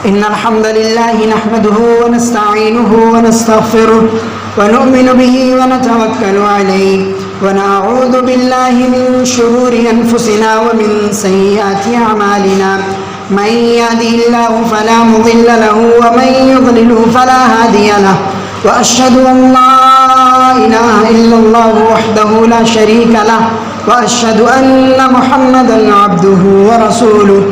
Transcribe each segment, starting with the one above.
إن الحمد لله نحمده ونستعينه ونستغفره ونؤمن به ونتوكل عليه ونعوذ بالله من شرور أنفسنا ومن سيئات أعمالنا من يهده الله فلا مضل له ومن يضلله فلا هادي له وأشهد أن لا إله إلا الله وحده لا شريك له وأشهد أن محمدا عبده ورسوله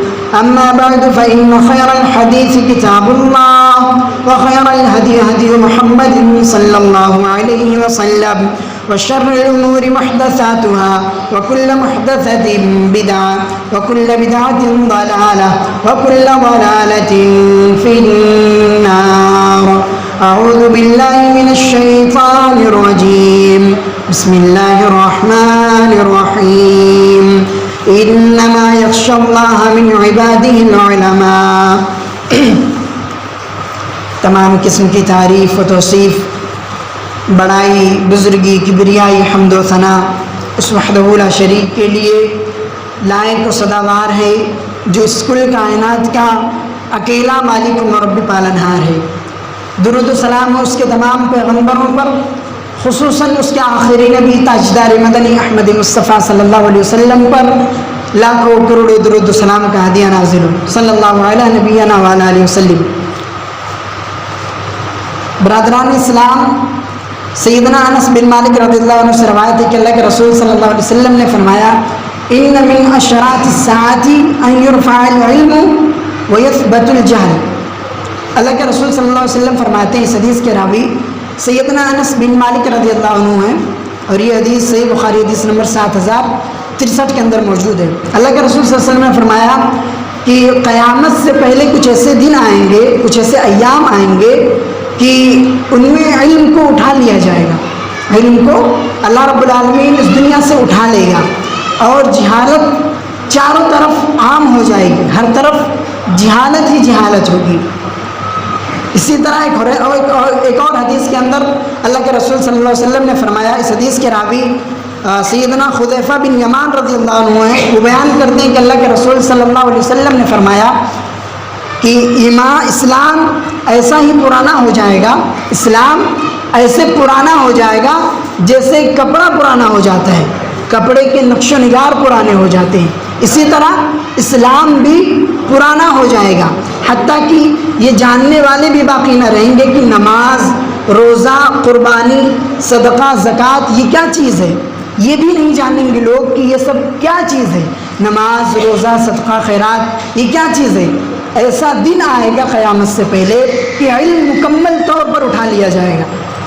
أما بعد فإن خير الحديث كتاب الله وخير الهدي هدي محمد صلى الله عليه وسلم وشر الأمور محدثاتها وكل محدثة بدعة وكل بدعة ضلالة وكل ضلالة في النار. أعوذ بالله من الشيطان الرجيم. بسم الله الرحمن الرحيم. إنما يخشى الله من عباده العلماء. تمام قسم کی تعریف و توصیف، بڑائی، بزرگی، کبریائی، حمد و ثنا اس وحدہ لا شریک کے لیے لائق و سزاوار ہے، جو اس کل کائنات کا اکیلا مالک و مربی پالنہار ہے. درود و سلام ہو اس کے تمام پیغمبروں پر، خصوصاً اس کے آخری نبی تاجدار مدنی احمد مصطفیٰ صلی اللہ علیہ وسلم پر لاکھوں کروڑوں درود و سلام کا ہدیہ نازل ہو صلی اللہ علیہ نبینا وعلیہ علیہ وسلم. برادران اسلام، سیدنا انس بن مالک رضی اللہ عنہ سے روایت ہے کہ اللہ کے رسول صلی اللہ علیہ وسلم نے فرمایا ان من اشراط الساعۃ ان یرفع العلم ویثبت الجہل. اللہ کے رسول صلی اللہ علیہ وسلم فرماتے ہیں، اس حدیث کے راوی سیدنا انس بن مالک رضی اللہ عنہ ہیں، اور یہ حدیث صحیح بخاری حدیث نمبر 7063 کے اندر موجود ہے. اللہ کے رسول صلی اللہ علیہ وسلم نے فرمایا کہ قیامت سے پہلے کچھ ایسے دن آئیں گے، کچھ ایسے ایام آئیں گے کہ ان میں علم کو اٹھا لیا جائے گا. علم کو اللہ رب العالمین اس دنیا سے اٹھا لے گا، اور جہالت چاروں طرف عام ہو جائے گی، ہر طرف جہالت ہی جہالت ہوگی. اسی طرح ایک اور حدیث کے اندر اللہ کے رسول صلی اللہ علیہ وسلم نے فرمایا، اس حدیث کے راوی سیدنا حذیفہ بن یمان رضی اللہ عنہ ہیں، وہ بیان کرتے ہیں کہ اللہ کے رسول صلی اللہ علیہ وسلم نے فرمایا کہ اسلام ایسا ہی پرانا ہو جائے گا، اسلام ایسے پرانا ہو جائے گا جیسے کپڑا پرانا ہو جاتا ہے، کپڑے کے نقش و نگار پرانے ہو جاتے ہیں. اسی طرح اسلام بھی پرانا ہو جائے گا، حتیٰ کہ یہ جاننے والے بھی باقی نہ رہیں گے کہ نماز، روزہ، قربانی، صدقہ، زکوٰۃ یہ کیا چیز ہے. یہ بھی نہیں جانیں گے لوگ کہ یہ سب کیا چیز ہے، نماز، روزہ، صدقہ، خیرات یہ کیا چیز ہے. ایسا دن آئے گا قیامت سے پہلے کہ علم مکمل طور پر اٹھا لیا جائے گا.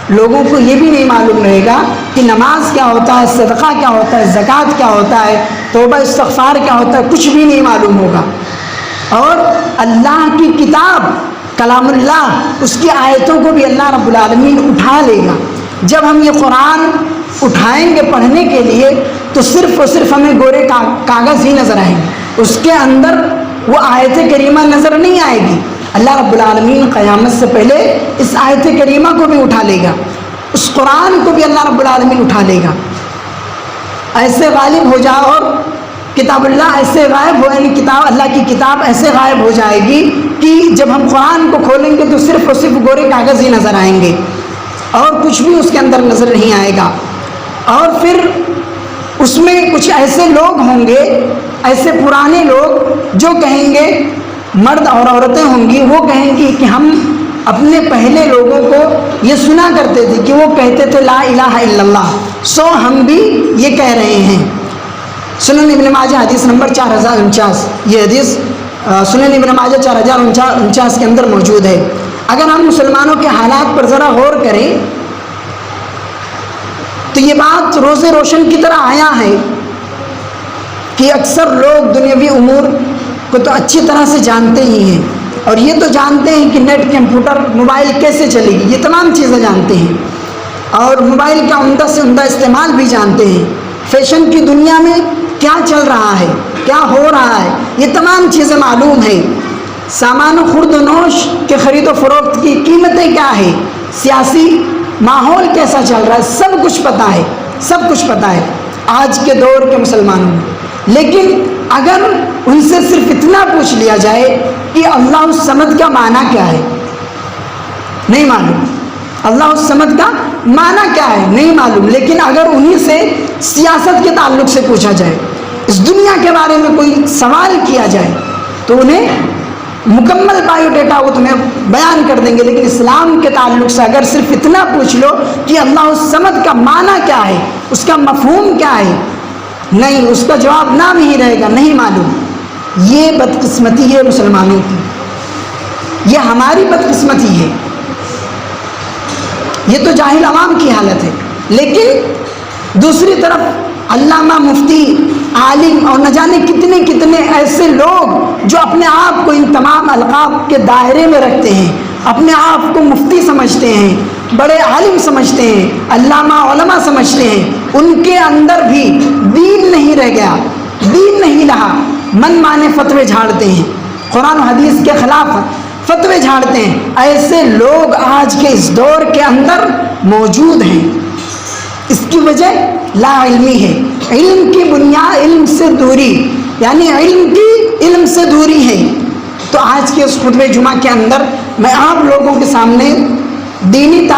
لوگوں کو یہ بھی نہیں معلوم رہے گا کہ نماز کیا ہوتا ہے، صدقہ کیا ہوتا ہے، زکوٰۃ کیا ہوتا ہے، توبہ استغفار کیا ہوتا ہے، کچھ بھی نہیں معلوم ہوگا. اور اللہ کی کتاب کلام اللہ، اس کی آیتوں کو بھی اللہ رب العالمین اٹھا لے گا. جب ہم یہ قرآن اٹھائیں گے پڑھنے کے لیے تو صرف اور صرف ہمیں گورے کاغذ ہی نظر آئیں گے، اس کے اندر وہ آیت کریمہ نظر نہیں آئے گی. اللہ رب العالمین قیامت سے پہلے اس آیت کریمہ کو بھی اٹھا لے گا، اس قرآن کو بھی اللہ رب العالمین اٹھا لے گا. ایسے غالب ہو جائے، اور کتاب اللہ ایسے غائب ہو، یعنی کتاب اللہ کی کتاب ایسے غائب ہو جائے گی کہ جب ہم قرآن کو کھولیں گے تو صرف اور صرف گورے کاغذ ہی نظر آئیں گے، اور کچھ بھی اس کے اندر نظر نہیں آئے گا. اور پھر اس میں کچھ ایسے لوگ ہوں گے، ایسے پرانے لوگ جو کہیں گے، مرد اور عورتیں ہوں گی، وہ کہیں گی کہ ہم اپنے پہلے لوگوں کو یہ سنا کرتے تھے کہ وہ کہتے تھے لا الہ الا اللہ، سو ہم بھی یہ کہہ رہے ہیں. سنن ابن ماجہ حدیث نمبر 4049، یہ حدیث سنن ابن ماجہ 4049 کے اندر موجود ہے. اگر ہم مسلمانوں کے حالات پر ذرا غور کریں تو یہ بات روز روشن کی طرح آیا ہے کہ اکثر لوگ دنیاوی امور کو تو اچھی طرح سے جانتے ہی ہیں، اور یہ تو جانتے ہیں کہ نیٹ، کمپیوٹر، موبائل کیسے چلے گی، یہ تمام چیزیں جانتے ہیں، اور موبائل کا عمدہ سے عمدہ استعمال بھی جانتے ہیں. فیشن کی دنیا میں کیا چل رہا ہے، کیا ہو رہا ہے، یہ تمام چیزیں معلوم ہے. سامان خرد و نوش کے خرید و فروخت کی قیمتیں کیا ہے، سیاسی ماحول کیسا چل رہا ہے، سب کچھ پتہ ہے، سب کچھ پتہ ہے آج کے دور کے مسلمانوں میں. لیکن اگر ان سے صرف اتنا پوچھ لیا جائے کہ اللہ الصمد کا معنی کیا ہے، نہیں معلوم، اللہ الصمد کا معنی کیا ہے نہیں معلوم، لیکن اگر انہی سے سیاست کے تعلق سے پوچھا جائے، اس دنیا کے بارے میں کوئی سوال کیا جائے، تو انہیں مکمل بایو ڈیٹا وہ تمہیں بیان کر دیں گے، لیکن اسلام کے تعلق سے اگر صرف اتنا پوچھ لو کہ اللہ الصمد کا معنی کیا ہے، اس کا مفہوم کیا ہے، نہیں، اس کا جواب نام ہی رہے گا نہیں معلوم۔ یہ بدقسمتی ہے مسلمانوں کی، یہ ہماری بدقسمتی ہے، یہ تو جاہل عوام کی حالت ہے۔ لیکن دوسری طرف علامہ، مفتی، عالم اور نہ جانے کتنے کتنے ایسے لوگ جو اپنے آپ کو ان تمام القاب کے دائرے میں رکھتے ہیں، اپنے آپ کو مفتی سمجھتے ہیں، بڑے عالم سمجھتے ہیں، علامہ علماء سمجھتے ہیں، ان کے اندر بھی دین نہیں رہ گیا، دین نہیں رہا، من مانے فتوے جھاڑتے ہیں، قرآن و حدیث کے خلاف فتوے جھاڑتے ہیں۔ ایسے لوگ آج کے اس دور کے اندر موجود ہیں، اس کی وجہ لا علمی ہے، علم کی بنیاد علم سے دوری، یعنی علم سے دوری ہے۔ تو آج کے اس خطبہ جمعہ کے اندر میں آپ لوگوں کے سامنے دینی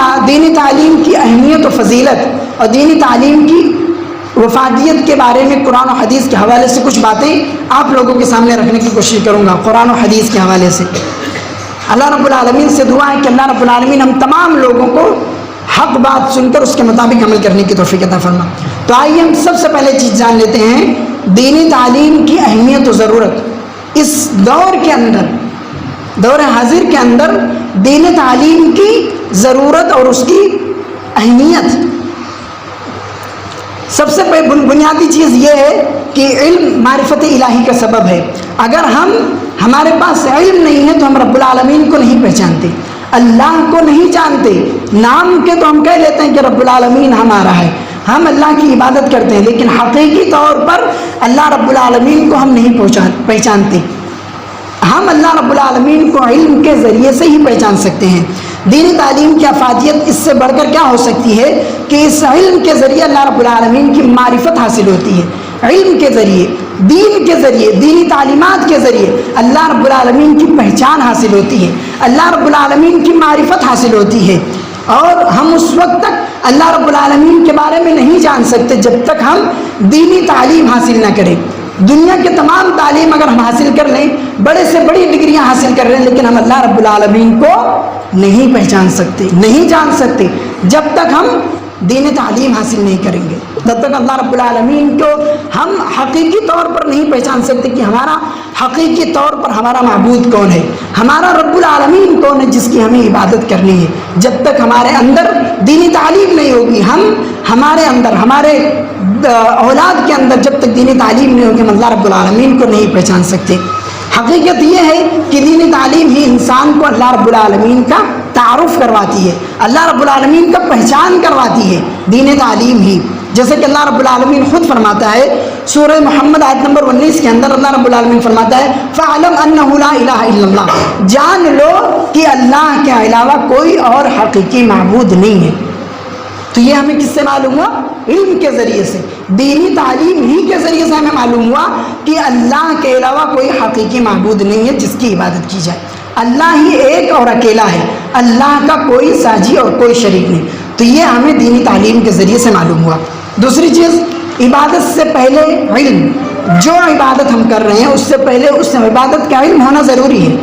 تعلیم کی اہمیت و فضیلت اور دینی تعلیم کی وفادیت کے بارے میں قرآن و حدیث کے حوالے سے کچھ باتیں آپ لوگوں کے سامنے رکھنے کی کوشش کروں گا، قرآن و حدیث کے حوالے سے۔ اللہ رب العالمین سے دعا ہے کہ اللہ رب العالمین ہم تمام لوگوں کو حق بات سن کر اس کے مطابق عمل کرنے کی توفیق عطا فرما۔ تو آئیے ہم سب سے پہلے چیز جان لیتے ہیں دینی تعلیم کی اہمیت و ضرورت۔ اس دور کے اندر، دور حاضر کے اندر دین تعلیم کی ضرورت اور اس کی اہمیت، سب سے بنیادی چیز یہ ہے کہ علم معرفت الہی کا سبب ہے۔ اگر ہمارے پاس علم نہیں ہے تو ہم رب العالمین کو نہیں پہچانتے، اللہ کو نہیں جانتے۔ نام کے تو ہم کہہ لیتے ہیں کہ رب العالمین ہمارا ہے، ہم اللہ کی عبادت کرتے ہیں، لیکن حقیقی طور پر اللہ رب العالمین کو ہم نہیں پہچانتے۔ ہم اللہ رب العالمین کو علم کے ذریعے سے ہی پہچان سکتے ہیں۔ دینی تعلیم کی افادیت اس سے بڑھ کر کیا ہو سکتی ہے کہ اس علم کے ذریعے اللہ رب العالمین کی معرفت حاصل ہوتی ہے۔ علم کے ذریعے، دین کے ذریعے، دینی تعلیمات کے ذریعے اللہ رب العالمین کی پہچان حاصل ہوتی ہے، اللہ رب العالمین کی معرفت حاصل ہوتی ہے۔ اور ہم اس وقت تک اللہ رب العالمین کے بارے میں نہیں جان سکتے جب تک ہم دینی تعلیم حاصل نہ کریں۔ دنیا کے تمام تعلیم اگر ہم حاصل کر لیں، بڑے سے بڑی ڈگریاں حاصل کر لیں، لیکن ہم اللہ رب العالمین کو نہیں پہچان سکتے، نہیں جان سکتے جب تک ہم دین تعلیم حاصل نہیں کریں گے، تب تک اللہ رب العالمین کو ہم حقیقی طور پر نہیں پہچان سکتے کہ ہمارا حقیقی طور پر ہمارا معبود کون ہے، ہمارا رب العالمین کون ہے جس کی ہمیں عبادت کرنی ہے۔ جب تک ہمارے اندر دینی تعلیم نہیں ہوگی، ہمارے اندر، ہمارے اولاد کے اندر جب تک دینی تعلیم نہیں ہوگی، ہم اللہ رب العالمین کو نہیں پہچان سکتے۔ حقیقت یہ ہے کہ دینی تعلیم ہی انسان کو اللہ رب العالمین کا تعارف کرواتی ہے، اللہ رب العالمین کا پہچان کرواتی ہے، دین تعلیم ہی۔ جیسے کہ اللہ رب العالمین خود فرماتا ہے سورہ محمد آیت نمبر 19 کے اندر، اللہ رب العالمین فرماتا ہے فَعَلَمْ أَنَّهُ لَا إِلَهَ إِلَّا اللَّهُ، جان لو کہ اللہ کے علاوہ کوئی اور حقیقی معبود نہیں ہے۔ تو یہ ہمیں کس سے معلوم ہوا؟ علم کے ذریعے سے، دینی تعلیم ہی کے ذریعے سے ہمیں معلوم ہوا کہ اللہ کے علاوہ کوئی حقیقی معبود نہیں ہے جس کی عبادت کی جائے، اللہ ہی ایک اور اکیلا ہے، اللہ کا کوئی ساجی اور کوئی شریک نہیں۔ تو یہ ہمیں دینی تعلیم کے ذریعے سے معلوم ہوا۔ دوسری چیز، عبادت سے پہلے علم، جو عبادت ہم کر رہے ہیں اس سے پہلے اس عبادت کا علم ہونا ضروری ہے۔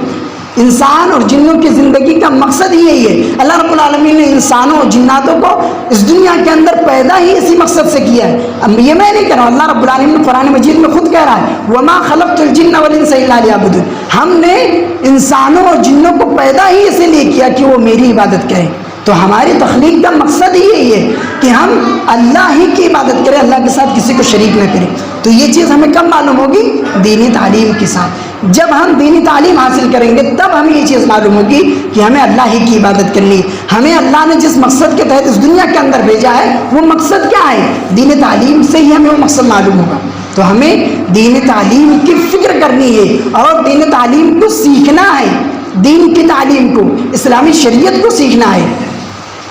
انسان اور جنوں کی زندگی کا مقصد ہی یہی ہے۔ اللہ رب العالمین نے انسانوں اور جناتوں کو اس دنیا کے اندر پیدا ہی اسی مقصد سے کیا ہے۔ اب یہ میں نہیں کہہ رہا ہوں، اللہ رب العالمین قرآن مجید میں خود کہہ رہا ہے وَمَا خَلَقْتُ الْجِنَّ وَالْإِنسَ إِلَّا لِيَعْبُدُونِ، ہم نے انسانوں اور جنوں کو پیدا ہی اسی لیے کیا کہ وہ میری عبادت کریں۔ تو ہماری تخلیق کا مقصد ہی یہی ہے کہ ہم اللہ ہی کی عبادت کریں، اللہ کے ساتھ کسی کو شریک نہ کریں۔ تو یہ چیز ہمیں کب معلوم ہوگی؟ دینی تعلیم کے ساتھ۔ جب ہم دینی تعلیم حاصل کریں گے تب ہمیں یہ چیز معلوم ہوگی کہ ہمیں اللہ ہی کی عبادت کرنی ہے۔ ہمیں اللہ نے جس مقصد کے تحت اس دنیا کے اندر بھیجا ہے وہ مقصد کیا ہے؟ دینی تعلیم سے ہی ہمیں وہ مقصد معلوم ہوگا۔ تو ہمیں دینی تعلیم کی فکر کرنی ہے اور دینی تعلیم کو سیکھنا ہے، دین کی تعلیم کو، اسلامی شریعت کو سیکھنا ہے۔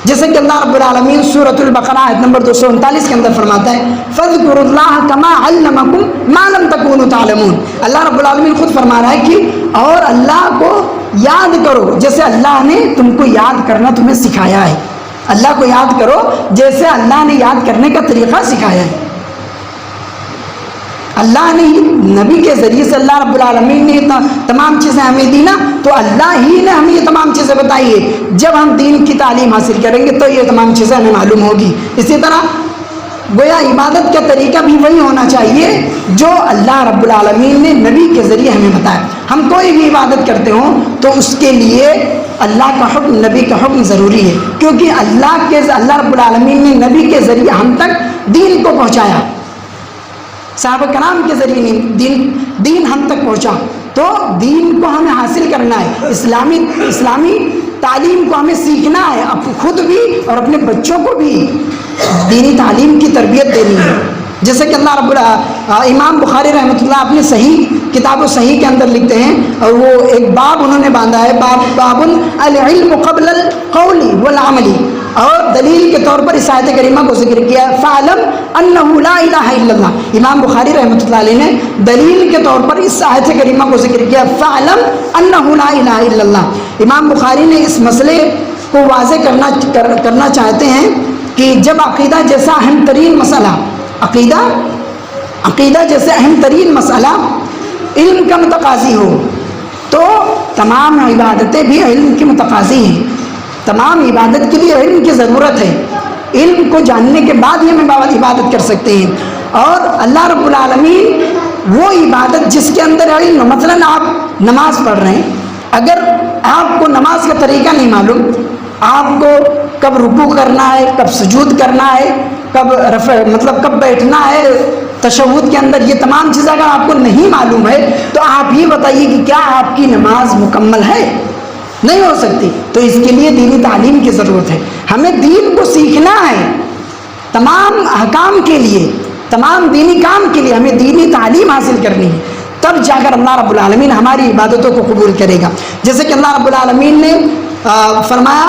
جیسے کہ اللہ رب العالمین سورۃ البقرہ آیت نمبر 239 کے اندر فرماتا ہے فاذکروا اللہ کما علمکم ما لم تکونوا تعلمون۔ اللہ رب العالمین خود فرما رہا ہے کہ اور اللہ کو یاد کرو جیسے اللہ نے تم کو یاد کرنا تمہیں سکھایا ہے۔ اللہ کو یاد کرو جیسے اللہ نے یاد کرنے کا طریقہ سکھایا ہے۔ اللہ نے نبی کے ذریعے سے اللہ رب العالمین نے تمام چیزیں ہمیں دی نا، تو اللہ ہی نے ہمیں یہ تمام چیزیں بتائی ہے۔ جب ہم دین کی تعلیم حاصل کریں گے تو یہ تمام چیزیں ہمیں معلوم ہوگی۔ اسی طرح گویا عبادت کا طریقہ بھی وہی ہونا چاہیے جو اللہ رب العالمین نے نبی کے ذریعے ہمیں بتایا۔ ہم کوئی بھی عبادت کرتے ہوں تو اس کے لیے اللہ کا حکم، نبی کا حکم ضروری ہے، کیونکہ اللہ رب العالمین نے نبی کے ذریعے ہم تک دین کو پہنچایا، صحابہ کرام کے ذریعے دین ہم تک پہنچا۔ تو دین کو ہمیں حاصل کرنا ہے، اسلامی تعلیم کو ہمیں سیکھنا ہے، خود بھی اور اپنے بچوں کو بھی دینی تعلیم کی تربیت دینی ہے۔ جیسے کہ امام بخاری رحمۃ اللہ اپنے صحیح کتاب و صحیح کے اندر لکھتے ہیں، اور وہ ایک باب انہوں نے باندھا ہے، باب العلم قبل القول والعمل، اور دلیل کے طور پر اس آیت کریمہ کو ذکر کیا فَعْلَمْ أَنَّهُ لَا إِلَهَ إِلَّا اللَّهِ۔ امام بخاری رحمۃ اللہ علیہ نے دلیل کے طور پر اس آیت کریمہ کو ذکر کیا فَعْلَمْ أَنَّهُ لَا إِلَهَ إِلَّا اللَّهِ۔ امام بخاری نے اس مسئلے کو واضح کرنا چاہتے ہیں کہ جب عقیدہ جیسا اہم ترین مسئلہ عقیدہ جیسے اہم ترین مسئلہ علم کا متقاضی ہو تو تمام عبادتیں بھی علم کی متقاضی ہیں۔ تمام عبادت کے لیے علم کی ضرورت ہے، علم کو جاننے کے بعد ہی ہم عبادت کر سکتے ہیں۔ اور اللہ رب العالمین وہ عبادت جس کے اندر علم، مثلاً آپ نماز پڑھ رہے ہیں، اگر آپ کو نماز کا طریقہ نہیں معلوم، آپ کو کب رکوع کرنا ہے، کب سجود کرنا ہے، کب بیٹھنا ہے تشہد کے اندر، یہ تمام چیزیں اگر آپ کو نہیں معلوم ہے تو آپ ہی بتائیے کہ کیا آپ کی نماز مکمل ہے؟ نہیں ہو سکتی۔ تو اس کے لیے دینی تعلیم کی ضرورت ہے، ہمیں دین کو سیکھنا ہے، تمام احکام کے لیے، تمام دینی کام کے لیے ہمیں دینی تعلیم حاصل کرنی ہے، تب جا کر اللہ رب العالمین ہماری عبادتوں کو قبول کرے گا۔ جیسے کہ اللہ رب العالمین نے فرمایا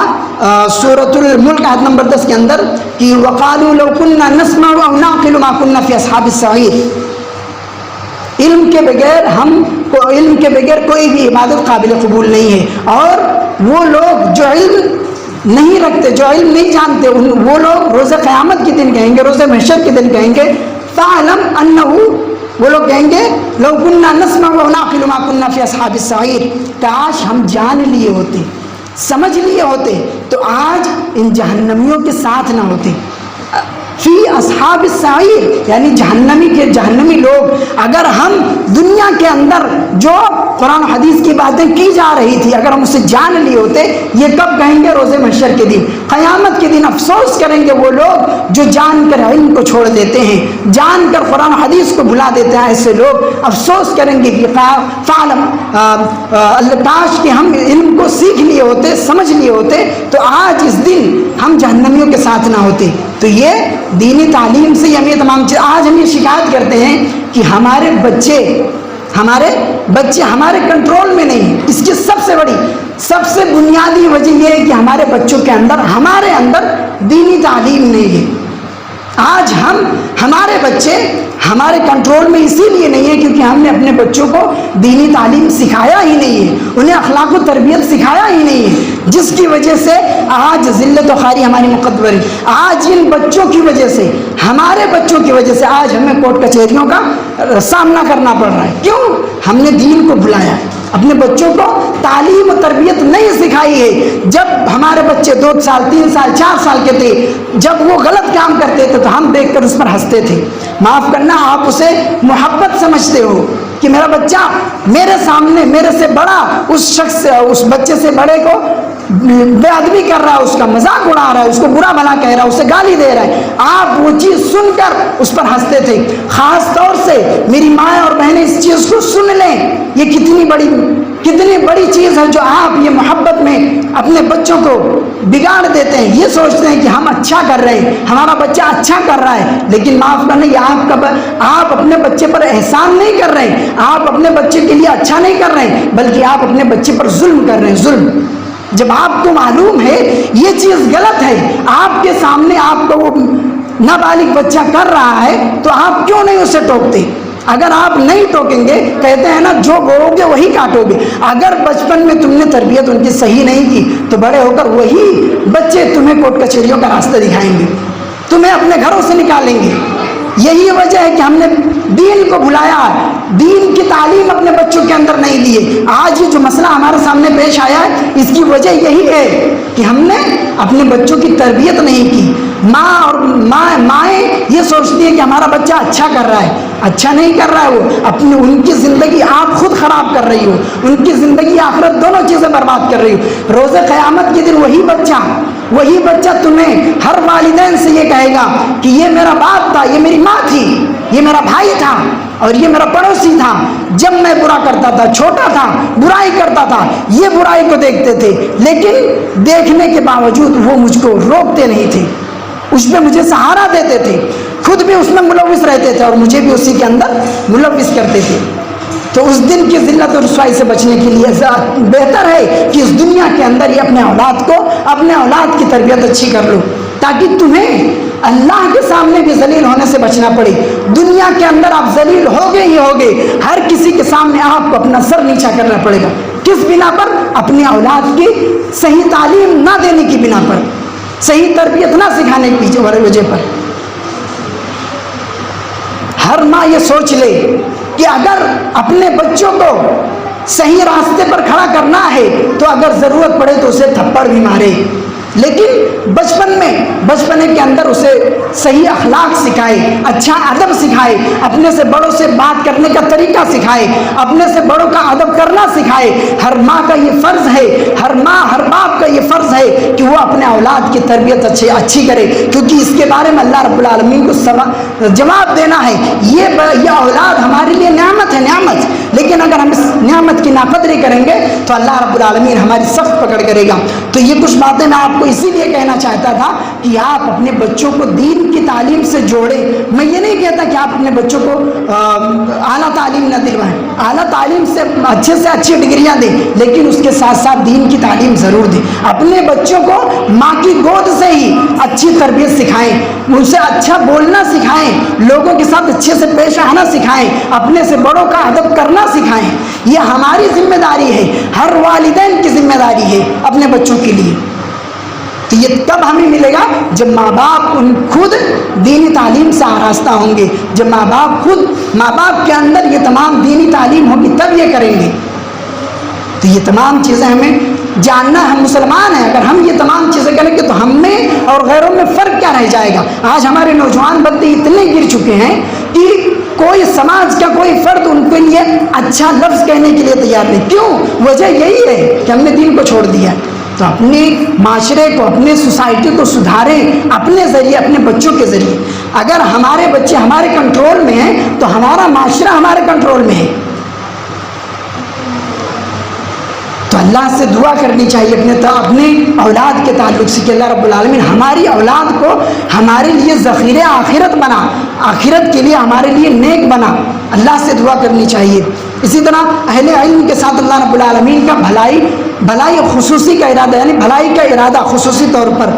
سورۃ الملک آیت نمبر 10 کے اندر کہ وَقَالُوا لَوْ كُنَّا نَسْمَعُ أَوْ نَعْقِلُ مَا كُنَّا فِي أَصْحَابِ السَّعِيرِ۔ علم کے بغیر کوئی بھی عبادت قابل قبول نہیں ہے، اور وہ لوگ جو علم نہیں رکھتے، جو علم نہیں جانتے، وہ لوگ روز قیامت کے دن کہیں گے، روز محشر کے دن کہیں گے فَعْلَمْ أَنَّهُ، وہ لوگ کہیں گے لَوْ كُنَّا نَسْمَعُ أَوْ نَعْقِلُ مَا كُنَّا فِي أَصْحَابِ السَّعِيرِ، کاش ہم جان لیے ہوتے، سمجھ لیے ہوتے تو آج ان جہنمیوں کے ساتھ نہ ہوتے۔ فی اصحاب السعیر یعنی جہنمی لوگ، اگر ہم دنیا کے اندر جو قرآن و حدیث کی باتیں کی جا رہی تھی اگر ہم اسے جان لیے ہوتے، یہ کب کہیں گے؟ روز محشر کے دن، قیامت کے دن افسوس کریں گے وہ لوگ جو جان کر علم کو چھوڑ دیتے ہیں، جان کر قرآن و حدیث کو بھلا دیتے ہیں۔ ایسے لوگ افسوس کریں گے کہ کاش کہ ہم علم کو سیکھ لیے ہوتے، سمجھ لیے ہوتے تو آج اس دن ہم جہنمیوں کے ساتھ نہ ہوتے۔ تو یہ دینی تعلیم سے ہم یہ تمام چیز، آج ہم یہ شکایت کرتے ہیں کہ ہمارے بچے ہمارے کنٹرول میں نہیں ہیں۔ اس کی سب سے بنیادی وجہ یہ ہے کہ ہمارے بچوں کے اندر، ہمارے اندر دینی تعلیم نہیں ہے۔ آج ہمارے بچے ہمارے کنٹرول میں اسی لیے نہیں ہے کیونکہ ہم نے اپنے بچوں کو دینی تعلیم سکھایا ہی نہیں ہے، انہیں اخلاق و تربیت سکھایا ہی نہیں ہے، جس کی وجہ سے آج ذلت و خواری ہماری مقدر ہے۔ آج ان بچوں کی وجہ سے، ہمارے بچوں کی وجہ سے آج ہمیں کورٹ کچہریوں کا سامنا کرنا پڑ رہا ہے۔ کیوں؟ ہم نے دین کو بھلایا ہے، اپنے بچوں کو تعلیم و تربیت نہیں سکھائی ہے۔ جب ہمارے بچے 2 سال 3 سال 4 سال کے تھے، جب وہ غلط کام کرتے تھے تو ہم دیکھ کر اس پر ہنستے تھے۔ معاف کرنا، آپ اسے محبت سمجھتے ہو کہ میرا بچہ میرے سامنے میرے سے بڑا اس بچے سے بڑے کو بے ادبی کر رہا ہے، اس کا مذاق اڑا رہا ہے، اس کو برا بھلا کہہ رہا ہے، اسے گالی دے رہا ہے، آپ وہ چیز سن کر اس پر ہنستے تھے۔ خاص طور سے میری ماں اور بہنیں اس چیز کو سن لیں، یہ کتنی بڑی چیز ہے جو آپ یہ محبت میں اپنے بچوں کو بگاڑ دیتے ہیں۔ یہ سوچتے ہیں کہ ہم اچھا کر رہے ہیں، ہمارا بچہ اچھا کر رہا ہے، لیکن معاف کرنا، یہ آپ اپنے بچے پر احسان نہیں کر رہے، آپ اپنے بچے کے لیے اچھا نہیں کر رہے، بلکہ آپ اپنے بچے پر ظلم کر رہے ہیں۔ جب آپ کو معلوم ہے یہ چیز غلط ہے، آپ کے سامنے آپ کو وہ نابالغ بچہ کر رہا ہے، تو آپ کیوں نہیں اسے ٹوکتے؟ اگر آپ نہیں ٹوکیں گے، کہتے ہیں نا جو بولو گے وہی کاٹو گے، اگر بچپن میں تم نے تربیت ان کی صحیح نہیں کی تو بڑے ہو کر وہی بچے تمہیں کورٹ کچہریوں کا راستہ دکھائیں گے، تمہیں اپنے گھروں سے نکالیں گے۔ یہی وجہ ہے کہ ہم نے دین کو بھلایا، دین کی تعلیم اپنے بچوں کے اندر نہیں دیے۔ آج یہ جو مسئلہ ہمارے سامنے پیش آیا ہے، اس کی وجہ یہی ہے کہ ہم نے اپنے بچوں کی تربیت نہیں کی۔ مائیں یہ سوچتی ہے کہ ہمارا بچہ اچھا کر رہا ہے، اچھا نہیں کر رہا ہے، وہ ان کی زندگی آپ خود خراب کر رہی ہو، ان کی زندگی آخرت دونوں چیزیں برباد کر رہی ہو۔ روز قیامت کے دن وہی بچہ تمہیں ہر والدین سے یہ کہے گا کہ یہ میرا باپ تھا، یہ میری ماں تھی، یہ میرا بھائی تھا، اور یہ میرا پڑوسی تھا، جب میں برا کرتا تھا، چھوٹا تھا، برائی کرتا تھا، یہ برائی کو دیکھتے تھے، لیکن دیکھنے کے باوجود وہ مجھ کو روکتے نہیں تھے، اس میں مجھے سہارا دیتے تھے، خود بھی اس میں ملوث رہتے تھے اور مجھے بھی اسی کے اندر ملوث کرتے تھے۔ تو اس دن کی ذلت و رسوائی سے بچنے کے لیے بہتر ہے کہ اس دنیا کے اندر ہی اپنے اولاد کی تربیت اچھی کر لو، تاکہ تمہیں اللہ کے سامنے بھی ذلیل ہونے سے بچنا پڑے۔ دنیا کے اندر آپ ذلیل ہوگے ہی ہوگے، ہر کسی کے سامنے آپ کو اپنا سر نیچا کرنا پڑے گا۔ کس بنا پر؟ اپنی اولاد کی صحیح تعلیم نہ دینے کی بنا پر، صحیح تربیت نہ سکھانے کی وجہ پر۔ ہر ماں یہ سوچ لے کہ اگر اپنے بچوں کو صحیح راستے پر کھڑا کرنا ہے تو اگر ضرورت پڑے تو اسے تھپڑ بھی مارے، لیکن بچپنے کے اندر اسے صحیح اخلاق سکھائے، اچھا ادب سکھائے، اپنے سے بڑوں سے بات کرنے کا طریقہ سکھائے، اپنے سے بڑوں کا ادب کرنا سکھائے۔ ہر ماں کا یہ فرض ہے، ہر ماں ہر باپ کا یہ فرض ہے کہ وہ اپنے اولاد کی تربیت اچھی کرے، کیونکہ اس کے بارے میں اللہ رب العالمین کو جواب دینا ہے۔ یہ اولاد ہمارے لیے نعمت ہے، نعمت، لیکن اگر ہم اس نعمت کی ناقدری کریں گے تو اللہ رب العالمین ہماری سخت پکڑ کرے گا۔ تو یہ کچھ باتیں میں آپ کو اسی لیے کہنا چاہتا تھا کہ آپ اپنے بچوں کو دین کی تعلیم سے جوڑیں۔ میں یہ نہیں کہتا کہ آپ اپنے بچوں کو اعلیٰ تعلیم نہ دلوائیں، اعلیٰ تعلیم سے اچھی ڈگریاں دیں، لیکن اس کے ساتھ ساتھ دین کی تعلیم ضرور دیں۔ اپنے بچوں کو ماں کی گود سے ہی اچھی تربیت سکھائیں، ان سے اچھا بولنا سکھائیں، لوگوں کے ساتھ اچھے سے پیش آنا سکھائیں، اپنے سے بڑوں کا ادب کرنا سکھائیں۔ یہ ہماری ذمہ داری ہے، ہر والدین کی ذمہ داری ہے اپنے بچوں کے لیے۔ تو یہ تب ہمیں ملے گا جب ماں باپ خود دینی تعلیم سے آراستہ ہوں گے، جب ماں باپ کے اندر یہ تمام دینی تعلیم ہوگی تب یہ کریں گے۔ تو یہ تمام چیزیں ہمیں جاننا، ہم مسلمان ہیں، اگر ہم یہ تمام چیزیں کریں گے تو ہم میں اور غیروں میں فرق کیا رہ جائے گا؟ آج ہمارے نوجوان بندے اتنے گر چکے ہیں کہ کوئی سماج کا کوئی فرد ان کے لیے اچھا لفظ کہنے کے لیے تیار نہیں۔ کیوں؟ وجہ یہی ہے کہ ہم نے دین کو چھوڑ دیا۔ تو اپنے معاشرے کو، اپنے سوسائٹی کو سدھاریں اپنے ذریعے، اپنے بچوں کے ذریعے۔ اگر ہمارے بچے ہمارے کنٹرول میں ہیں تو ہمارا معاشرہ ہمارے کنٹرول میں ہے۔ تو اللہ سے دعا کرنی چاہیے اپنے اولاد کے تعلق سے کہ اللہ رب العالمین ہماری اولاد کو ہمارے لیے ذخیرہ آخرت بنا، آخرت کے لیے ہمارے لیے نیک بنا۔ اللہ سے دعا کرنی چاہیے۔ اسی طرح اہل علم کے ساتھ اللہ رب العالمین کا بھلائی خصوصی کا ارادہ، یعنی بھلائی کا ارادہ خصوصی طور پر۔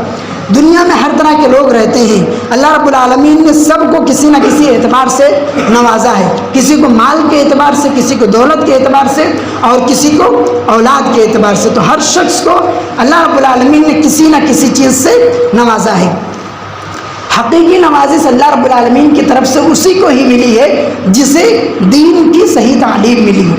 دنیا میں ہر طرح کے لوگ رہتے ہیں، اللہ رب العالمین نے سب کو کسی نہ کسی اعتبار سے نوازا ہے، کسی کو مال کے اعتبار سے، کسی کو دولت کے اعتبار سے، اور کسی کو اولاد کے اعتبار سے۔ تو ہر شخص کو اللہ رب العالمین نے کسی نہ کسی چیز سے نوازا ہے۔ حقیقی نوازش اللہ رب العالمین کی طرف سے اسی کو ہی ملی ہے جسے دین کی صحیح تعلیم ملی ہو۔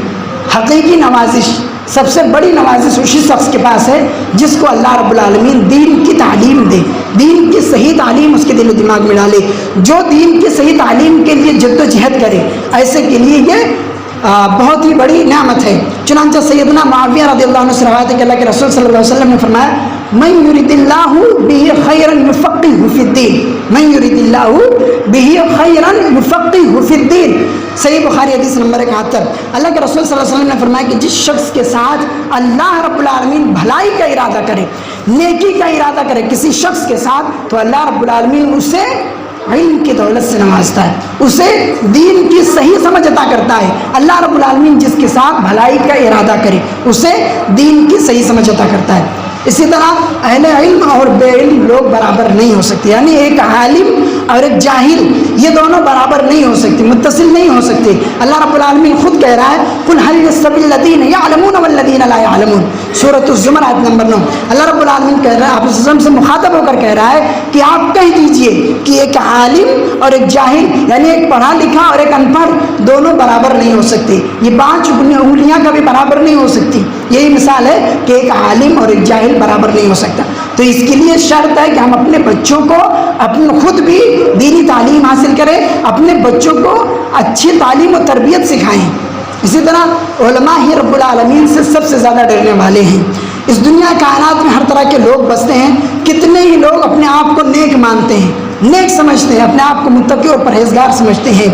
حقیقی نوازش، سب سے بڑی نوازش اسی شخص کے پاس ہے جس کو اللہ رب العالمین دین کی تعلیم دے، دین کی صحیح تعلیم اس کے دل و دماغ میں ڈالے۔ جو دین کی صحیح تعلیم کے لیے جد و جہد کرے، ایسے کے لیے یہ بہت ہی بڑی نعمت ہے۔ چنانچہ سیدنا معاویہ رضی اللہ عنہ سے روایت ہے کہ اللہ کے رسول صلی اللہ علیہ وسلم نے فرمایا من یرید اللہ بہ خیرا یفقہہ فی الدین، من یرید اللہ بہ خیرا یفقہہ فی الدین۔ صحیح بخاری حدیث نمبر 71۔ اللہ کے رسول صلی اللہ علیہ وسلم نے فرمایا کہ جس شخص کے ساتھ اللہ رب العالمین بھلائی کا ارادہ کرے، نیکی کا ارادہ کرے کسی شخص کے ساتھ، تو اللہ رب العالمین اسے علم کی دولت سے نوازتا ہے، اسے دین کی صحیح سمجھ عطا کرتا ہے۔ اللہ رب العالمین جس کے ساتھ بھلائی کا ارادہ کرے اسے دین کی صحیح سمجھ عطا کرتا ہے۔ اسی طرح اہل علم اور بے علم لوگ برابر نہیں ہو سکتے، یعنی ایک عالم اور ایک جاہل یہ دونوں برابر نہیں ہو سکتے، متصل نہیں ہو سکتے۔ اللہ رب العالمین خود کہہ رہا ہے قل هل يستوي الذين يعلمون والذين لا يعلمون، سورۃ الزمر آیت نمبر 9۔ اللہ رب العالمین کہہ رہا ہے، آپ وسلم سے مخاطب ہو کر کہہ رہا ہے کہ آپ کہہ دیجئے کہ ایک عالم اور ایک جاہل، یعنی ایک پڑھا لکھا اور ایک ان پڑھ، دونوں برابر نہیں ہو سکتے، یہ 5 انگلیاں کبھی برابر نہیں ہو سکتی۔ یہی مثال ہے کہ ایک عالم اور ایک جاہل برابر نہیں ہو سکتا۔ تو اس کے لیے شرط ہے کہ ہم اپنے بچوں کو خود بھی دینی تعلیم حاصل کریں، اپنے بچوں کو اچھی تعلیم و تربیت سکھائیں۔ اسی طرح علماء ہی رب العالمین سے سب سے زیادہ ڈرنے والے ہیں۔ اس دنیا کائنات میں ہر طرح کے لوگ بستے ہیں، کتنے ہی لوگ اپنے آپ کو نیک مانتے ہیں، نیک سمجھتے ہیں، اپنے آپ کو متقی اور پرہیزگار سمجھتے ہیں،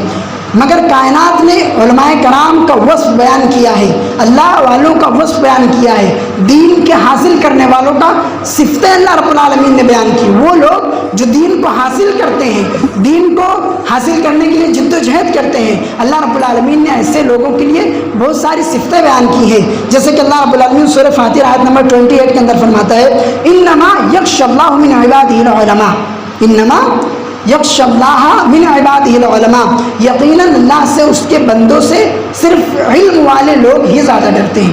مگر کائنات نے علماء کرام کا وصف بیان کیا ہے، اللہ والوں کا وصف بیان کیا ہے، دین کے حاصل کرنے والوں کا صفتیں اللہ رب العالمین نے بیان کی۔ وہ لوگ جو دین کو حاصل کرتے ہیں، دین کو حاصل کرنے کے لیے جد و جہد کرتے ہیں، اللہ رب العالمین نے ایسے لوگوں کے لیے بہت ساری صفتیں بیان کی ہیں، جیسے کہ اللہ رب العالمین سورہ فاتر آیت نمبر 28 کے اندر فرماتا ہے انما یخشی اللہ من عبادہ العلماء، انما یخشی اللہ من عبادہ العلماء، یقیناً اللہ سے، اس کے بندوں سے صرف علم والے لوگ ہی زیادہ ڈرتے ہیں،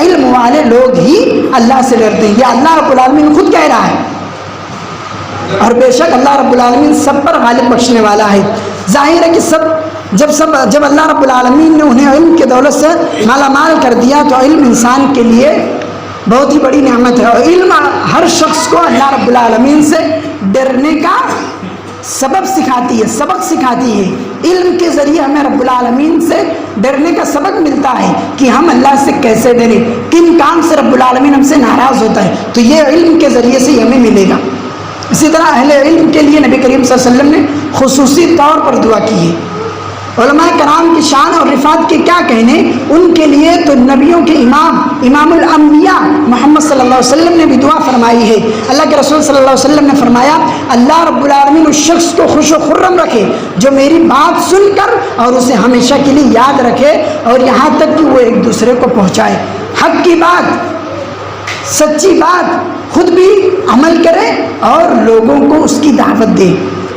علم والے لوگ ہی اللہ سے ڈرتے ہیں، یہ اللہ رب العالمین خود کہہ رہا ہے۔ اور بے شک اللہ رب العالمین سب پر غالب بخشنے والا ہے۔ ظاہر ہے کہ جب اللہ رب العالمین نے انہیں علم کی دولت سے مالا مال کر دیا تو علم انسان کے لیے بہت ہی بڑی نعمت ہے، اور علم ہر شخص کو اللہ رب العالمین سے ڈرنے کا سبب سکھاتی ہے، سبق سکھاتی ہے۔ علم کے ذریعے ہمیں رب العالمین سے ڈرنے کا سبق ملتا ہے کہ ہم اللہ سے کیسے ڈریں، کن کام سے رب العالمین ہم سے ناراض ہوتا ہے، تو یہ علم کے ذریعے سے ہمیں ملے گا۔ اسی طرح اہل علم کے لیے نبی کریم صلی اللہ علیہ وسلم نے خصوصی طور پر دعا کی ہے۔ علماء کرام کی شان اور رفعت کے کیا کہنے، ان کے لیے تو نبیوں کے امام الانبیاء محمد صلی اللہ علیہ وسلم نے بھی دعا فرمائی ہے۔ اللہ کے رسول صلی اللہ علیہ وسلم نے فرمایا اللہ رب العالمین اس شخص کو خوش و خرم رکھے جو میری بات سن کر اور اسے ہمیشہ کے لیے یاد رکھے اور یہاں تک کہ وہ ایک دوسرے کو پہنچائے، حق کی بات، سچی بات خود بھی عمل کرے اور لوگوں کو اس کی دعوت دے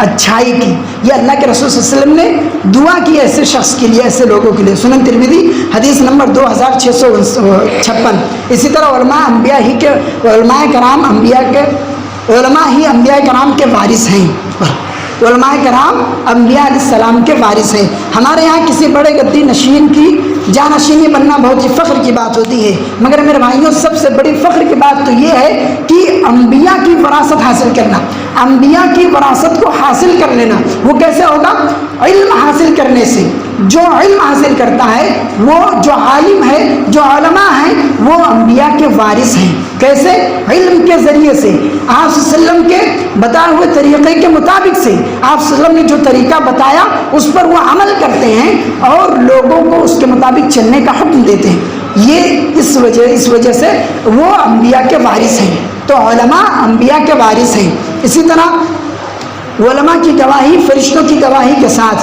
اچھائی کی۔ یہ اللہ کے رسول صلی اللہ علیہ وسلم نے دعا کی ایسے شخص کے لیے، ایسے لوگوں کے لیے۔ سنن ترمذی حدیث نمبر 2656۔ اسی طرح علماء کرام انبیاء کرام کے وارث ہیں، علماء کرام انبیاء علیہ السلام کے وارث ہیں۔ ہمارے یہاں کسی بڑے گدی نشین کی جانشینی بننا بہت ہی فخر کی بات ہوتی ہے، مگر میرے بھائیوں سب سے بڑی فخر کی بات تو یہ ہے کہ انبیاء کی وراثت حاصل کرنا، انبیاء کی وراثت کو حاصل کر لینا۔ وہ کیسے ہوگا؟ علم حاصل کرنے سے۔ جو علم حاصل کرتا ہے، وہ جو عالم ہے، جو علماء ہیں، وہ انبیاء کے وارث ہیں۔ کیسے؟ علم کے ذریعے سے، آپ صلی اللہ علیہ وسلم کے بتائے ہوئے طریقے کے مطابق سے، آپ صلی اللہ علیہ وسلم نے جو طریقہ بتایا اس پر وہ عمل کرتے ہیں اور لوگوں کو اس کے مطابق چلنے کا حکم دیتے ہیں۔ یہ اس وجہ سے وہ انبیاء کے وارث ہیں۔ تو علماء انبیاء کے وارث ہیں۔ اسی طرح علماء کی گواہی فرشتوں کی گواہی کے ساتھ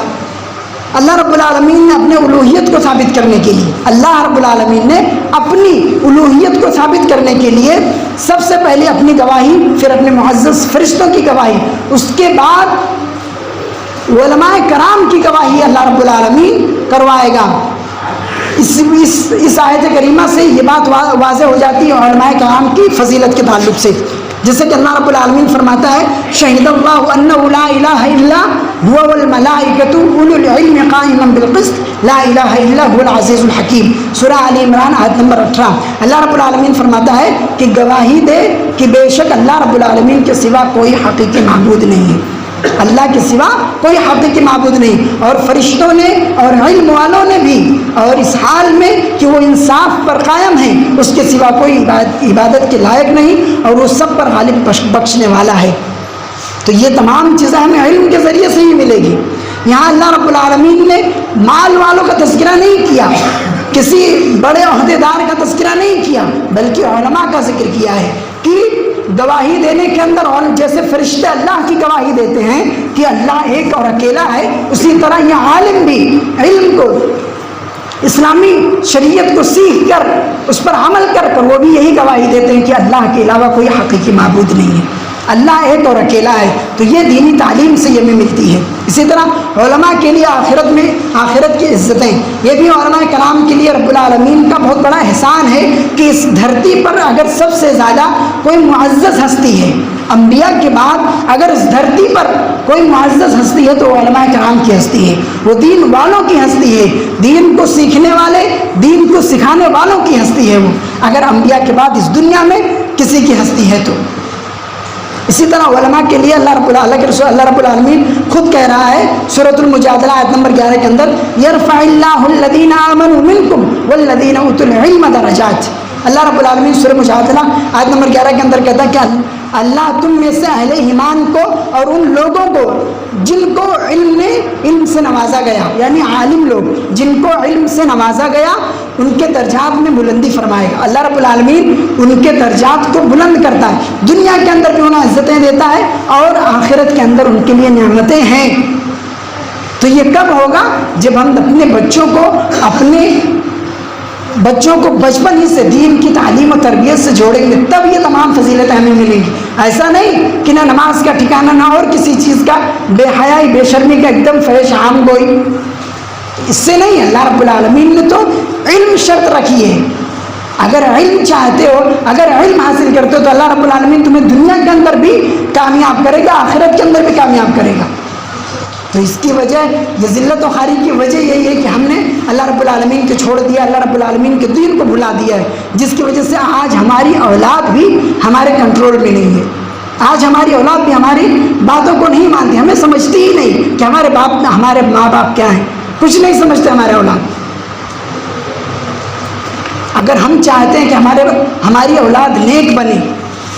اللہ رب العالمین نے اپنے الوہیت کو ثابت کرنے کے لیے، اللہ رب العالمین نے اپنی الوہیت کو ثابت کرنے کے لیے سب سے پہلے اپنی گواہی، پھر اپنے معزز فرشتوں کی گواہی، اس کے بعد علماء کرام کی گواہی اللہ رب العالمین کروائے گا۔ اس آیت کریمہ سے یہ بات واضح ہو جاتی ہے علماء کرام کی فضیلت کے تعلق سے، جیسے کہ اللہ رب العالمین فرماتا ہے شہید اللہ انہ لا الہ الا هو والملائکۃ اولو العلم قائما بالقسط لا الہ الا هو العزیز الحکیم، سورہ آل عمران آیت نمبر 18۔ اللہ رب العالمین فرماتا ہے کہ گواہی دے کہ بے شک اللہ رب العالمین کے سوا کوئی حقیقی معبود نہیں ہے، اللہ کے سوا کوئی حقیقی معبود نہیں، اور فرشتوں نے اور علم والوں نے بھی، اور اس حال میں کہ وہ انصاف پر قائم ہیں، اس کے سوا کوئی عبادت کے لائق نہیں، اور وہ سب پر غالب بخشنے والا ہے۔ تو یہ تمام چیزیں ہمیں علم کے ذریعے سے ہی ملے گی۔ یہاں اللہ رب العالمین نے مال والوں کا تذکرہ نہیں کیا، کسی بڑے عہدیدار کا تذکرہ نہیں کیا، بلکہ علماء کا ذکر کیا ہے کہ گواہی دینے کے اندر، اور جیسے فرشتے اللہ کی گواہی دیتے ہیں کہ اللہ ایک اور اکیلا ہے، اسی طرح یہ عالم بھی علم کو اسلامی شریعت کو سیکھ کر اس پر عمل کر وہ بھی یہی گواہی دیتے ہیں کہ اللہ کے علاوہ کوئی حقیقی معبود نہیں ہے، اللہ ایک اور اکیلا ہے۔ تو یہ دینی تعلیم سے ہمیں ملتی ہے۔ اسی طرح علماء کے لیے آخرت کی عزتیں، یہ بھی علماء کرام کے لیے رب العالمین کا بہت بڑا احسان ہے کہ اس دھرتی پر اگر سب سے زیادہ کوئی معزز ہستی ہے، انبیاء کے بعد اگر اس دھرتی پر کوئی معزز ہستی ہے تو وہ علماء کرام کی ہستی ہے، وہ دین والوں کی ہستی ہے، دین کو سیکھنے والے، دین کو سکھانے والوں کی ہستی ہے وہ، اگر انبیاء کے بعد اس دنیا میں کسی کی ہستی ہے تو۔ اسی طرح علماء کے لیے اللہ رب العالمین خود کہہ رہا ہے سورۃ المجادلہ آیت نمبر 11 کے اندر، یرفع اللہ الذین آمنوا منکم والذین اوتوا العلم درجات۔ اللہ رب العالمین سورۃ مجادلہ آیت نمبر 11 کے اندر کہتا ہے کہ اللہ تم میں سے اہل ایمان کو اور ان لوگوں کو جن کو علم سے نوازا گیا، یعنی عالم لوگ جن کو علم سے نوازا گیا، ان کے درجات میں بلندی فرمائے گا۔ اللہ رب العالمین ان کے درجات کو بلند کرتا ہے، دنیا کے اندر بھی انہیں عزتیں دیتا ہے اور آخرت کے اندر ان کے لیے نعمتیں ہیں۔ تو یہ کب ہوگا؟ جب ہم اپنے بچوں کو بچپن ہی سے دین کی تعلیم و تربیت سے جوڑیں گے، تب یہ تمام فضیلتیں ہمیں ملیں گی۔ ایسا نہیں کہ نہ نماز کا ٹھکانہ نہ اور کسی چیز کا، بے حیائی بے شرمی کا ایک دم فحش عام گوئی، اس سے نہیں۔ اللہ رب العالمین نے تو علم شرط رکھی ہے، اگر علم چاہتے ہو، اگر علم حاصل کرتے ہو تو اللہ رب العالمین تمہیں دنیا کے اندر بھی کامیاب کرے گا، آخرت کے اندر بھی کامیاب کرے گا۔ تو اس کی وجہ، یہ ذلت و خواری کی وجہ یہی ہے کہ ہم نے اللہ رب العالمین کو چھوڑ دیا، اللہ رب العالمین کے دین کو بھلا دیا ہے، جس کی وجہ سے آج ہماری اولاد بھی ہمارے کنٹرول میں نہیں ہے۔ آج ہماری اولاد بھی ہماری باتوں کو نہیں مانتی، ہمیں سمجھتی ہی نہیں کہ ہمارے ماں باپ کیا ہیں، کچھ نہیں سمجھتے ہمارے اولاد۔ اگر ہم چاہتے ہیں کہ ہماری اولاد نیک بنے،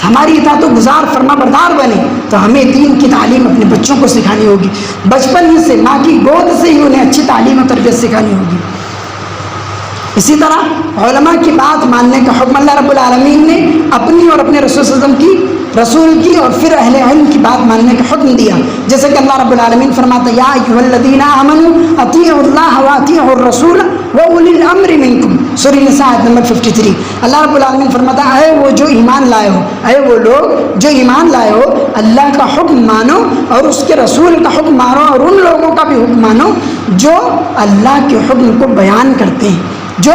ہماری اطاعت و گزار فرما بردار بنے، تو ہمیں دین کی تعلیم اپنے بچوں کو سکھانی ہوگی، بچپن ہی سے ماں کی گود سے ہی انہیں اچھی تعلیم و تربیت سکھانی ہوگی۔ اسی طرح علماء کی بات ماننے کا حکم اللہ رب العالمین نے اپنی اور اپنے رسول صلی اللہ علیہ وسلم کی، رسول کی اور پھر اہل علم کی بات ماننے کا حکم دیا، جیسے کہ اللہ رب العالمین فرماتا ہے یا ایھا الذین آمنوا اطیعوا اللہ واطیعوا الرسول واولی الامر منکم، سورۃ النساء آیت نمبر 53۔ اللہ رب العالمین فرماتا ہے اے وہ جو ایمان لائے ہو، اے وہ لوگ جو ایمان لائے ہو، اللہ کا حکم مانو اور اس کے رسول کا حکم مانو اور ان لوگوں کا بھی حکم مانو جو اللہ کے حکم کو بیان کرتے ہیں، جو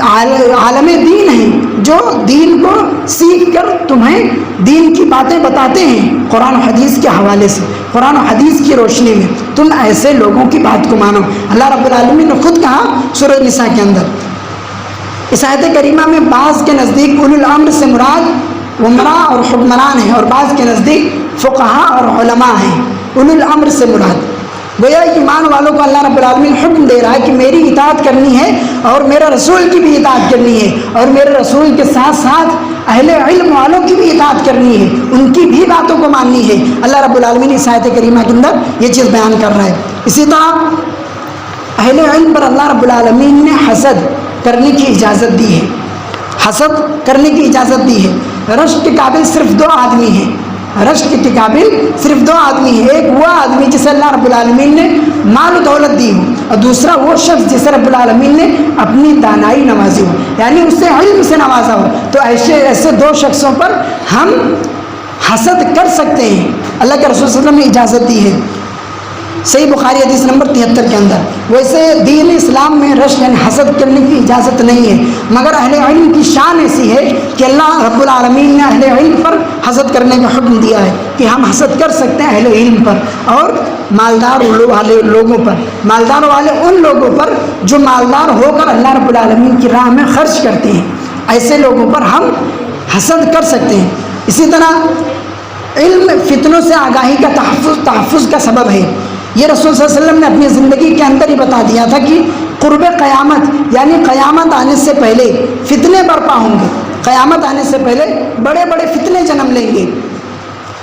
عالم دین ہیں، جو دین کو سیکھ کر تمہیں دین کی باتیں بتاتے ہیں قرآن و حدیث کے حوالے سے، قرآن و حدیث کی روشنی میں، تم ایسے لوگوں کی بات کو مانو۔ اللہ رب العالمین نے خود کہا سورۃ النساء کے اندر، اس آیت کریمہ میں بعض کے نزدیک اولو الامر سے مراد عمراء اور حکمران ہیں، اور بعض کے نزدیک فقہاء اور علماء ہیں۔ اولو الامر سے مراد گویا ایمان والوں کو اللہ رب العالمین حکم دے رہا ہے کہ میری اطاعت کرنی ہے اور میرے رسول کی بھی اطاعت کرنی ہے، اور میرے رسول کے ساتھ ساتھ اہل علم والوں کی بھی اطاعت کرنی ہے، ان کی بھی باتوں کو ماننی ہے۔ اللہ رب العالمین اس آیت کریمہ کے اندر یہ چیز بیان کر رہا ہے۔ اسی طرح اہل علم پر اللہ رب العالمین نے حسد کرنے کی اجازت دی ہے، حسد کرنے کی اجازت دی ہے۔ رشک کے قابل صرف دو آدمی ہیں، رشک کے قابل صرف دو آدمی ہیں، ایک وہ آدمی جسے اللہ رب العالمین نے مال و دولت دی ہو، اور دوسرا وہ شخص جسے رب العالمین نے اپنی دانائی نوازی ہو، یعنی اسے علم سے نوازا ہو۔ تو ایسے دو شخصوں پر ہم حسد کر سکتے ہیں، اللہ کے رسول صلی اللہ علیہ وسلم نے اجازت دی ہے صحیح بخاری حدیث نمبر 73 کے اندر۔ ویسے دین اسلام میں رشک یعنی حسد کرنے کی اجازت نہیں ہے، مگر اہل علم کی شان ایسی ہے کہ اللہ رب العالمین نے اہل علم پر حسد کرنے کا حکم دیا ہے کہ ہم حسد کر سکتے ہیں اہل علم پر اور مالدار والے لوگوں پر، مالدار والے ان لوگوں پر جو مالدار ہو کر اللہ رب العالمین کی راہ میں خرچ کرتے ہیں، ایسے لوگوں پر ہم حسد کر سکتے ہیں۔ اسی طرح علم فتنوں سے آگاہی کا تحفظ کا سبب ہے، یہ رسول صلی اللہ علیہ وسلم نے اپنی زندگی کے اندر ہی بتا دیا تھا کہ قرب قیامت یعنی قیامت آنے سے پہلے فتنے برپا ہوں گے، قیامت آنے سے پہلے بڑے بڑے فتنے جنم لیں گے،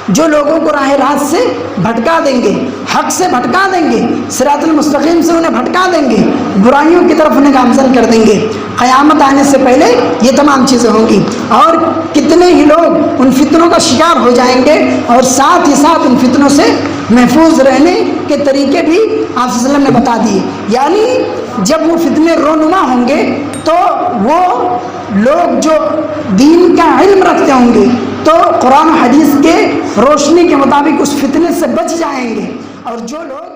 جو لوگوں کو راہ راست سے بھٹکا دیں گے، حق سے بھٹکا دیں گے، صراط المستقیم سے انہیں بھٹکا دیں گے، برائیوں کی طرف انہیں گامزن کر دیں گے۔ قیامت آنے سے پہلے یہ تمام چیزیں ہوں گی، اور کتنے ہی لوگ ان فتنوں کا شکار ہو جائیں گے، اور ساتھ ہی ساتھ ان فتنوں سے محفوظ رہنے کے طریقے بھی آپ صلی اللہ علیہ وسلم نے بتا دیے۔ یعنی جب وہ فتنے رونما ہوں گے تو وہ لوگ جو دین کا علم رکھتے ہوں گے تو قرآن و حدیث کے روشنی کے مطابق اس فتنے سے بچ جائیں گے، اور جو لوگ